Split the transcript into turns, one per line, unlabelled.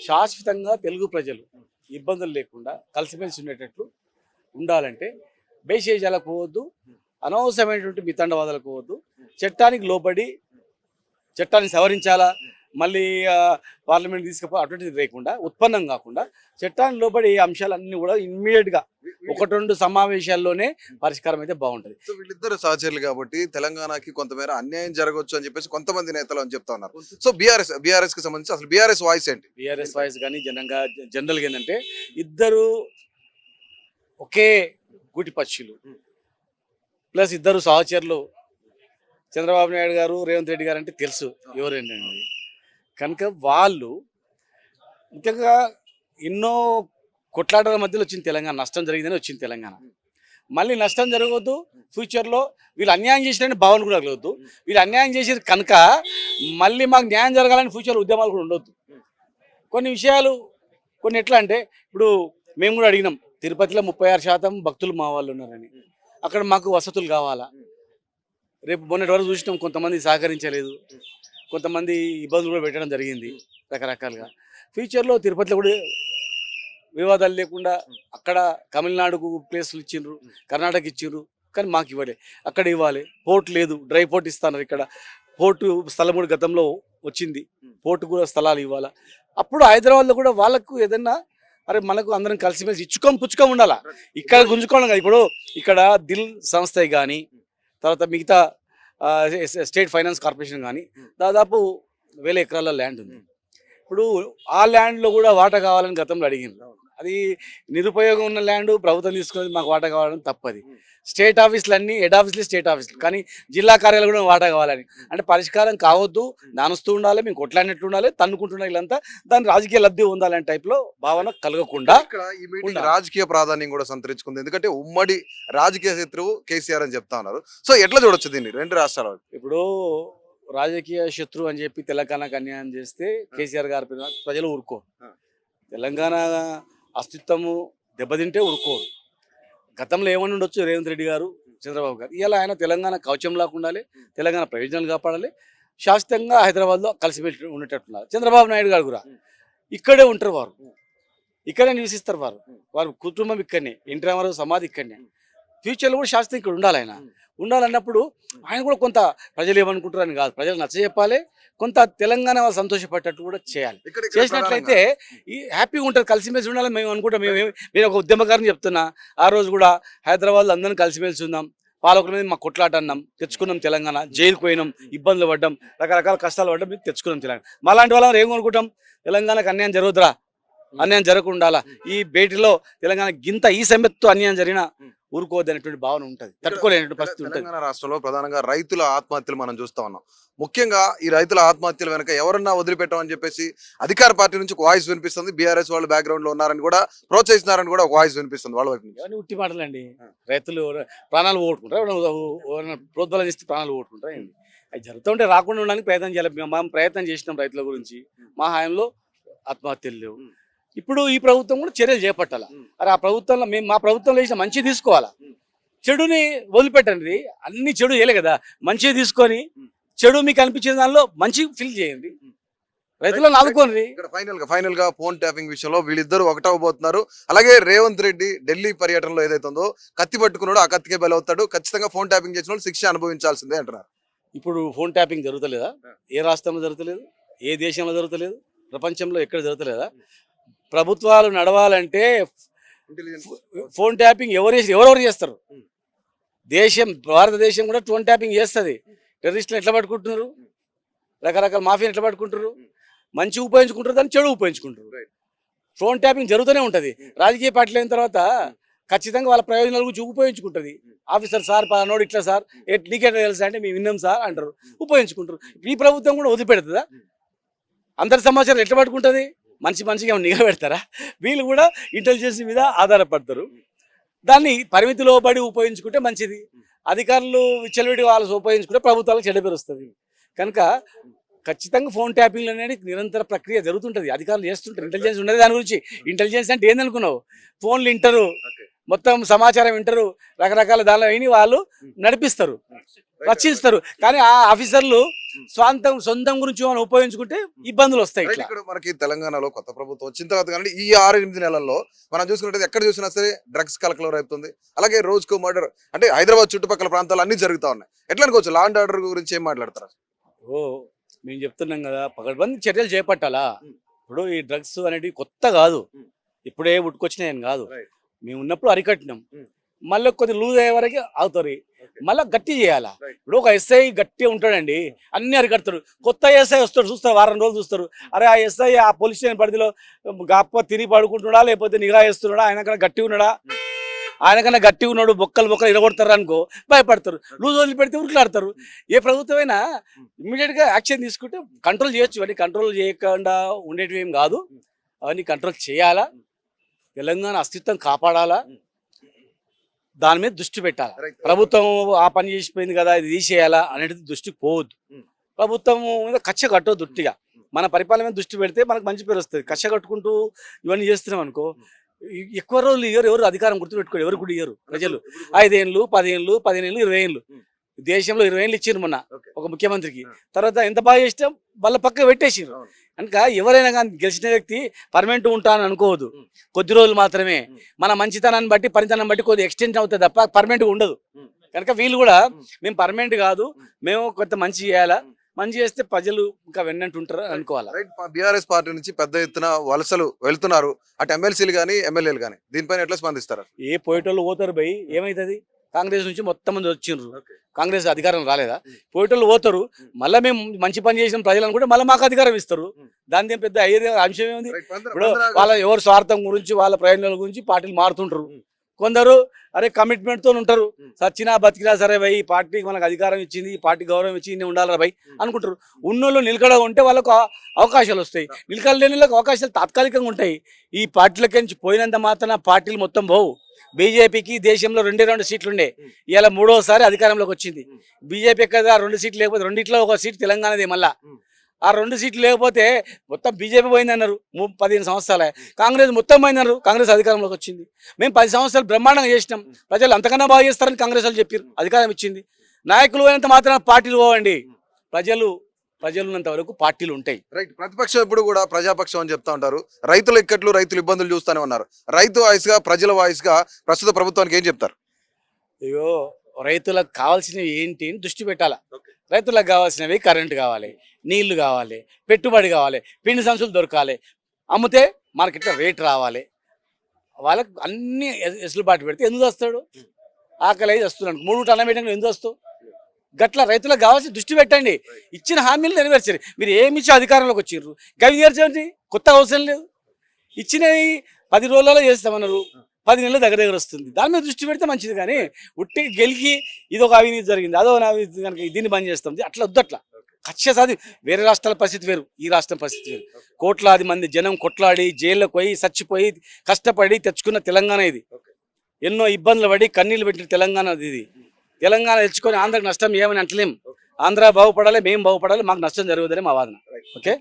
శాశ్వతంగా తెలుగు ప్రజలు ఇబ్బందులు లేకుండా కలిసిమెలిసి ఉండేటట్లు ఉండాలంటే భేషజాలకు పోవద్దు, అనవసరమైనటువంటి మితండవాదాలకు పోవద్దు, చట్టానికి లోబడి చట్టాన్ని సవరించాలా, మళ్ళీ పార్లమెంట్ తీసుకుపో అటువంటిది లేకుండా ఉత్పన్నం కాకుండా చట్టాన్ని లోబడి అంశాలన్నీ కూడా ఇమ్మీడియట్గా 1-2 సమావేశాల్లోనే పరిష్కారం అయితే బాగుంటుంది.
సో వీళ్ళిద్దరు సహచరులు కాబట్టి తెలంగాణకి కొంతమేర అన్యాయం జరగవచ్చు అని చెప్పేసి కొంతమంది నేతలు అని చెప్తా ఉన్నారు. సో బీఆర్ఎస్ కి సంబంధించి అసలు బీఆర్ఎస్ వాయిస్ ఏంటి?
బీఆర్ఎస్ వాయిస్ కానీ జనరల్గా ఏంటంటే ఇద్దరు ఒకే గూటి పక్షులు ప్లస్ ఇద్దరు సహచరులు. చంద్రబాబు నాయుడు గారు, రేవంత్ రెడ్డి గారు అంటే తెలుసు ఎవరేంటండి. కనుక వాళ్ళు ముఖ్యంగా ఎన్నో కొట్లాటల మధ్యలో వచ్చింది తెలంగాణ, నష్టం జరిగిందని వచ్చింది తెలంగాణ. మళ్ళీ నష్టం జరగవద్దు, ఫ్యూచర్లో వీళ్ళు అన్యాయం చేసినని భావన కూడా కలగద్దు. వీళ్ళు అన్యాయం చేసేది కనుక మళ్ళీ మాకు న్యాయం జరగాలని ఫ్యూచర్ ఉద్యమాలు కూడా ఉండొద్దు. కొన్ని విషయాలు కొన్ని ఎట్లా అంటే ఇప్పుడు మేము కూడా అడిగినాం, తిరుపతిలో 36% భక్తులు మా వాళ్ళు ఉన్నారని. అక్కడ మాకు వసతులు కావాలా. రేపు మొన్నటి వరకు చూసినాం, కొంతమంది సహకరించలేదు, కొంతమంది ఇబ్బందులు కూడా పెట్టడం జరిగింది రకరకాలుగా. ఫ్యూచర్లో తిరుపతిలో కూడా వివాదాలు లేకుండా అక్కడ తమిళనాడుకు ప్లేసులు ఇచ్చిండ్రు, కర్ణాటక ఇచ్చిండ్రు, కానీ మాకు ఇవ్వలే. అక్కడ ఇవ్వాలి. పోర్ట్ లేదు, డ్రై పోర్ట్ ఇస్తున్నారు. ఇక్కడ పోర్టు స్థలం కూడా గతంలో వచ్చింది, పోర్టు కూడా స్థలాలు ఇవ్వాలా. అప్పుడు హైదరాబాద్లో కూడా వాళ్ళకు ఏదన్నా అరే మనకు అందరం కలిసిమెలిసి పుచ్చుకొని ఉండాలా. ఇక్కడ గుంజుకోవడం కాదు. ఇప్పుడు ఇక్కడ దిల్ సంస్థ కానీ తర్వాత మిగతా స్టేట్ ఫైనాన్స్ కార్పొరేషన్ కానీ దాదాపు 1000 ఎకరాల ల్యాండ్ ఉంది. ఇప్పుడు ఆ ల్యాండ్లో కూడా వాటా కావాలని గతంలో అడిగింది. అది నిరుపయోగం ఉన్న ల్యాండ్ ప్రభుత్వం తీసుకుని మాకు వాటా కావాలని తప్పది. స్టేట్ ఆఫీసులు అన్నీ హెడ్ ఆఫీసులు స్టేట్ ఆఫీసులు, కానీ జిల్లా కార్యాలయం కూడా వాటా కావాలని అంటే పరిష్కారం కావద్దు, నానుస్తూ ఉండాలి, మేము కొట్లాడినట్టు ఉండాలి, తన్నుకుంటున్నా వీళ్ళంతా దాని రాజకీయ లబ్ధి ఉండాలనే టైప్లో భావన కలగకుండా
ఇక్కడ ఈ మీటింగ్ రాజకీయ ప్రాధాన్యం కూడా సంతరించుకుంది. ఎందుకంటే ఉమ్మడి రాజకీయ శత్రువు కేసీఆర్ అని చెప్తా ఉన్నారు. సో ఎట్లా చూడొచ్చు దీన్ని రెండు రాష్ట్రాల?
ఇప్పుడు రాజకీయ శత్రువు అని చెప్పి తెలంగాణకు అన్యాయం చేస్తే కేసీఆర్ గారి ప్రజలు ఊరుకో, తెలంగాణ అస్తిత్వము దెబ్బతింటే ఊరుకోరు. గతంలో ఏమని ఉండొచ్చు రేవంత్ రెడ్డి గారు, చంద్రబాబు గారు. ఇలా ఆయన తెలంగాణ కవచంలాగా ఉండాలి, తెలంగాణ ప్రయోజనాలు కాపాడాలి, శాశ్వతంగా హైదరాబాద్లో కలిసిపెట్టి ఉండేటట్టున్నారు. చంద్రబాబు నాయుడు గారు కూడా ఇక్కడే ఉంటారు, వారు ఇక్కడే నివసిస్తారు, వారు కుటుంబం ఇక్కడనే, ఎన్టీ రామారావు సమాధి ఇక్కడనే. ఫ్యూచర్లో కూడా శాశ్వతం ఇక్కడ ఉండాలి. ఆయన ఉండాలన్నప్పుడు ఆయన కూడా కొంత ప్రజలు ఏమనుకుంటారు అని కాదు, ప్రజలు నచ్చజెప్పాలి, కొంత తెలంగాణ వాళ్ళు సంతోషపడేటట్టు కూడా చేయాలి. చేసినట్లయితే ఈ హ్యాపీగా ఉంటారు, కలిసిమెలిసి ఉండాలని మేము అనుకుంటాం. నేను ఒక ఉద్యమకారిని చెప్తున్నా, ఆ రోజు కూడా హైదరాబాద్లో అందరం కలిసిమెలిసి ఉందాం, పాలకుల మీద మాకు కొట్లాట అన్నాం, తెచ్చుకున్నాం తెలంగాణ, జైలుకు పోయినాం, ఇబ్బందులు పడ్డాం, రకరకాల కష్టాలు పడ్డాం, మేము తెచ్చుకున్నాం తెలంగాణ. మాలాంటి వాళ్ళం ఏం అనుకుంటాం, తెలంగాణకు అన్యాయం జరుగుతురా, అన్యాయం జరగకుండా ఈ భేటీలో తెలంగాణ గింత ఈ సమ్మెతో అన్యాయం జరిగిన ఊరుకోవద్దనేటువంటి భావన ఉంటుంది, తట్టుకోలేనటువంటి పరిస్థితి ఉంటుంది.
తెలంగాణ రాష్ట్రంలో ప్రధానంగా రైతుల ఆత్మహత్యలు మనం చూస్తా ఉన్నాం. ముఖ్యంగా ఈ రైతుల ఆత్మహత్యల వెనక ఎవరన్నా వదిలిపెట్టమని చెప్పేసి అధికార పార్టీ నుంచి ఒక వాయిస్ వినిపిస్తుంది. బీఆర్ఎస్ వాళ్ళు బ్యాక్గ్రౌండ్ లో ఉన్నారని కూడా ప్రోత్సహిస్తున్నారని కూడా ఒక వాయిస్ వినిపిస్తుంది వాళ్ళ వైపు నుంచి.
అవన్నీ ఉట్టి మాటలండి. రైతులు ప్రాణాలు పోగొట్టుకుంటారు, ప్రోద్బలం చేస్తే ప్రాణాలు పోగొట్టుకుంటారు. అది జరుగుతుంటే రాకుండా ఉండడానికి ప్రయత్నం చేయాలి. మేము ప్రయత్నం చేసినాం రైతుల గురించి, మా హయాంలో ఆత్మహత్యలు లేవు. ఇప్పుడు ఈ ప్రభుత్వం కూడా చర్యలు చేపట్టాలా. అరే ఆ ప్రభుత్వంలో మా ప్రభుత్వంలో వేసిన మంచి తీసుకోవాలా, చెడుని వదిలిపెట్టండి. అన్ని చెడు చేయలే కదా, మంచిగా తీసుకొని చెడు మీకు అనిపించిన దానిలో మంచి ఫిల్ చేయండి, రైతులను ఆదుకోండి.
ఫైనల్ గా ఫోన్ ట్యాపింగ్ విషయంలో వీళ్ళిద్దరు ఒకటవబోతున్నారు. అలాగే రేవంత్ రెడ్డి ఢిల్లీ పర్యటనలో ఏదైతే ఉందో కత్తి పట్టుకున్నాడో ఆ కత్తికే బలవుతాడు, ఖచ్చితంగా ఫోన్ ట్యాపింగ్ చేసిన వాళ్ళు శిక్ష అనుభవించాల్సిందే అంటున్నారు.
ఇప్పుడు ఫోన్ ట్యాపింగ్ జరుగుతలేదా? ఏ రాష్ట్రంలో జరుగుతలేదు, ఏ దేశంలో జరుగుతలేదు, ప్రపంచంలో ఎక్కడ జరుగుతలేదా? ప్రభుత్వాలు నడవాలంటే ఫోన్ ట్యాపింగ్ ఎవరెవరు చేస్తారు? భారతదేశం కూడా ఫోన్ ట్యాపింగ్ చేస్తుంది. టెర్రరిస్టులు ఎట్లా పట్టుకుంటున్నారు, రకరకాల మాఫియాని ఎట్లా పట్టుకుంటారు, మంచి ఉపయోగించుకుంటారు, దాన్ని చెడు ఉపయోగించుకుంటారు. ఫోన్ ట్యాపింగ్ జరుగుతూనే ఉంటుంది. రాజకీయ పార్టీలు అయిన తర్వాత ఖచ్చితంగా వాళ్ళ ప్రయోజనాల గురించి ఉపయోగించుకుంటుంది. ఆఫీసర్ సార్ పలానోడు ఇట్లా సార్, నీకెట్లా తెలుసా అంటే మేము విన్నాం సార్ అంటారు, ఉపయోగించుకుంటారు. ఈ ప్రభుత్వం కూడా వదిలిపెడుతుందా? అందరి సమాచారం ఎట్లా పట్టుకుంటుంది? మనిషికి ఏమైనా నిఘా పెడతారా? వీళ్ళు కూడా ఇంటెలిజెన్స్ మీద ఆధారపడతారు. దాన్ని పరిమితిలో పడి ఉపయోగించుకుంటే మంచిది. అధికారులు విచ్చలవిడి వాళ్ళు ఉపయోగించుకుంటే ప్రభుత్వాలకు చెడ్డపేరుస్తుంది. కనుక ఖచ్చితంగా ఫోన్ ట్యాపింగ్ అనేది నిరంతర ప్రక్రియ జరుగుతుంటుంది, అధికారులు చేస్తుంటారు. ఇంటెలిజెన్స్ ఉండేది దాని గురించి. ఇంటెలిజెన్స్ అంటే ఏందనుకున్నావు? ఫోన్లు ఇంటరు, మొత్తం సమాచారం వింటారు, రకరకాల దానిలో విని వాళ్ళు నడిపిస్తారు, రక్షిస్తారు. కానీ ఆ ఆఫీసర్లు సొంతం గురించి మనం ఉపయోగించుకుంటే ఇబ్బందులు వస్తాయి.
రైట్,
ఇట్లా
ఇక్కడ మనకి తెలంగాణలో కొత్త ప్రభుత్వం వచ్చిన తర్వాత కానీ ఈ 6-8 నెలల్లో మనం చూసుకుంటే ఎక్కడ చూసినా సరే డ్రగ్స్ కలకలం అవుతుంది. అలాగే రోజుకు మర్డర్, అంటే హైదరాబాద్ చుట్టుపక్కల ప్రాంతాలు అన్ని జరుగుతూ ఉన్నాయి. ఎట్లా అనుకోవచ్చు? లా అండ్ ఆర్డర్ గురించి ఏం మాట్లాడతారు?
ఓ మేము చెప్తున్నాం కదా, పకడ్బందీ చర్యలు చేపట్టాలా. ఇప్పుడు ఈ డ్రగ్స్ అనేటివి కొత్త కాదు, ఇప్పుడే పుట్టుకొచ్చినాయని కాదు. మేము ఉన్నప్పుడు అరికట్టినాం, మళ్ళీ కొద్ది లూజ్ అయ్యే వరకు అవుతారు, మళ్ళీ గట్టి చేయాలా. ఇప్పుడు ఒక ఎస్ఐ గట్టి ఉంటాడండి, అన్ని అరికడతాడు. కొత్త ఎస్ఐ వస్తాడు, చూస్తారు, వారం రోజులు చూస్తారు. అరే ఆ ఎస్ఐ ఆ పోలీస్ స్టేషన్ పరిధిలో గప్ప తిరిగి పడుకుంటున్నాడా, లేకపోతే నిఘా వేస్తున్నాడా, ఆయనకన్నా గట్టిగా ఉన్నాడా, ఆయనకన్నా గట్టిగా ఉన్నాడు, బొక్కలు ఇరగొడతారు అనుకో భయపడతారు, లూజ్ వదిలి పెడితే ఉరుకులాడతారు. ఏ ప్రభుత్వమైనా ఇమ్మీడియట్గా యాక్షన్ తీసుకుంటే కంట్రోల్ చేయొచ్చు. అవన్నీ కంట్రోల్ చేయకుండా ఉండేటివి ఏం కాదు, అవన్నీ కంట్రోల్ చేయాలా. తెలంగాణ అస్తిత్వం కాపాడాలా, దాని మీద దృష్టి పెట్టాలి. ప్రభుత్వం ఆ పని చేసిపోయింది కదా, ఇది తీసేయాలా అనేది దృష్టికి పోవద్దు. ప్రభుత్వం మీద కక్ష కట్టవద్దు. దృష్టిగా మన పరిపాలన మీద దృష్టి పెడితే మనకు మంచి పేరు వస్తుంది. కక్ష కట్టుకుంటూ ఇవన్నీ చేస్తున్నాం అనుకో, ఎక్కువ రోజులు ఇయ్యరు, ఎవరు అధికారం గుర్తుపెట్టుకోరు, ఎవరు కూడా ఇయ్యరు ప్రజలు. 5 ఏళ్ళు 10 ఏళ్ళు 15 ఏళ్ళు 20 ఏళ్ళు, దేశంలో 20 ఏళ్ళు ఇచ్చారు మొన్న ఒక ముఖ్యమంత్రికి. తర్వాత ఎంత బాగా చేసినా వాళ్ళ పక్క పెట్టేసారు. కనుక ఎవరైనా కానీ గెలిచిన వ్యక్తి పర్మనెంట్ ఉంటానని అనుకోవద్దు, కొద్ది రోజులు మాత్రమే. మన మంచితనాన్ని బట్టి పనితనం బట్టి కొద్ది ఎక్స్టెండ్ అవుతుంది తప్ప పర్మనెంట్గా ఉండదు. కనుక వీళ్ళు కూడా మేము పర్మనెంట్ కాదు, మేము కొంత మంచి చేయాలా, మంచి చేస్తే ప్రజలు ఇంకా వెన్నంటుంటారు అనుకోవాలి.
బీఆర్ఎస్ పార్టీ నుంచి పెద్ద ఎత్తున వలసలు వెళ్తున్నారు, అటు ఎమ్మెల్సీలు కానీ ఎమ్మెల్యేలు కానీ, దీనిపైన ఎట్లా స్పందిస్తారు?
ఏ పోయేటోళ్ళు పోతారు భయ్, ఏమవుతుంది? కాంగ్రెస్ నుంచి మొత్తం మంది వచ్చిండ్రు, కాంగ్రెస్ అధికారం రాలేదా? పోయేటోళ్ళు పోతారు, మళ్ళీ మేము మంచి పని చేసిన ప్రజలను కూడా మళ్ళీ మాకు అధికారం ఇస్తారు. దాని ఏం పెద్ద అయ్యే అంశం ఏముంది? ఇప్పుడు వాళ్ళ ఎవరి స్వార్థం గురించి వాళ్ళ ప్రయోజనాల గురించి పార్టీలు మారుతుంటారు. కొందరు అరే కమిట్మెంట్తో ఉంటారు, సచ్చినా బతికినా సరే భయ్ ఈ పార్టీకి మనకు అధికారం ఇచ్చింది, ఈ పార్టీ గౌరవం ఇచ్చింది, ఉండాలరా భయ్ అనుకుంటారు. ఉన్నోళ్ళు నిలకడ ఉంటే వాళ్ళకు అవకాశాలు వస్తాయి, నిలకడ లేని వాళ్ళకి అవకాశాలు తాత్కాలికంగా ఉంటాయి. ఈ పార్టీలకి నుంచి పోయినంత మాత్రాన పార్టీలు మొత్తం పోవు. బీజేపీకి దేశంలో 2 సీట్లు ఉండే, ఇలా 3వసారి అధికారంలోకి వచ్చింది. బీజేపీ కదా 2 సీట్లు లేకపోతే 2 ఒక సీట్ తెలంగాణది. మళ్ళా ఆ 2 సీట్లు లేకపోతే మొత్తం బీజేపీ పోయిందన్నారు. 15 సంవత్సరాలే కాంగ్రెస్ మొత్తం పోయిందన్నారు, కాంగ్రెస్ అధికారంలోకి వచ్చింది. మేము 10 సంవత్సరాలు బ్రహ్మాండంగా చేసినాం, ప్రజలు అంతకన్నా బాగా చేస్తారని కాంగ్రెస్ వాళ్ళు చెప్పారు, అధికారం ఇచ్చింది. నాయకులు పోయినంత మాత్రం పార్టీలు పోవండి, ప్రజలు ఉన్నంత వరకు పార్టీలు ఉంటాయి.
రైట్, ప్రతిపక్షం ఎప్పుడు కూడా ప్రజాపక్షం అని చెప్తా ఉంటారు. రైతుల ఇక్కట్లు, రైతుల ఇబ్బందులు చూస్తానే ఉన్నారు. రైతు వాయిస్ గా, ప్రజల వాయిస్ గా ప్రస్తుత ప్రభుత్వానికి ఏం చెప్తారు?
అయ్యో, రైతులకు కావాల్సినవి ఏంటి అని దృష్టి పెట్టాలా. రైతులకు కావాల్సినవి కరెంటు కావాలి, నీళ్లు కావాలి, పెట్టుబడి కావాలి, పిండి సంచులు దొరకాలి, అమ్మితే మార్కెట్లో రేట్ రావాలి. వాళ్ళకి అన్ని ఎసులుబాటు పెడితే ఎందుకు వస్తాడు? ఆకలి అయితే వస్తున్నాడు, 3 టన్నుల మీటింగ్ ఎందుకు వస్తావు? గట్లా రైతులకు కావాల్సిన దృష్టి పెట్టండి, ఇచ్చిన హామీలు నెరవేర్చండి. మీరు ఏమి ఇచ్చి అధికారంలోకి వచ్చిర్రు, గవి నేర్చండి, కొత్త అవసరం లేదు. ఇచ్చినవి 10 రోజులలో చేస్తామన్నారు, 10 నెలలు దగ్గర వస్తుంది. దాని మీద దృష్టి పెడితే మంచిది. కానీ ఉట్టి గెలికి ఇదొక అవినీతి జరిగింది, అదో అవినీతి కనుక దీన్ని బంద్ చేస్తాం, అట్లా వద్దు. అట్లా ఖచ్చితంగా వేరే రాష్ట్రాల పరిస్థితి వేరు, ఈ రాష్ట్రం పరిస్థితి వేరు. కోట్లాది మంది జనం కొట్లాడి జైల్లోకి పోయి చచ్చిపోయి కష్టపడి తెచ్చుకున్న తెలంగాణ ఇది. ఎన్నో ఇబ్బందులు పడి కన్నీళ్ళు పెట్టిన తెలంగాణ ఇది. తెలంగాణ తెచ్చుకొని ఆంధ్రకు నష్టం ఏమని అంటలేం. ఆంధ్ర బాగుపడాలి, మేము బాగుపడాలి, మాకు నష్టం జరగదని మా వాదన. ఓకే.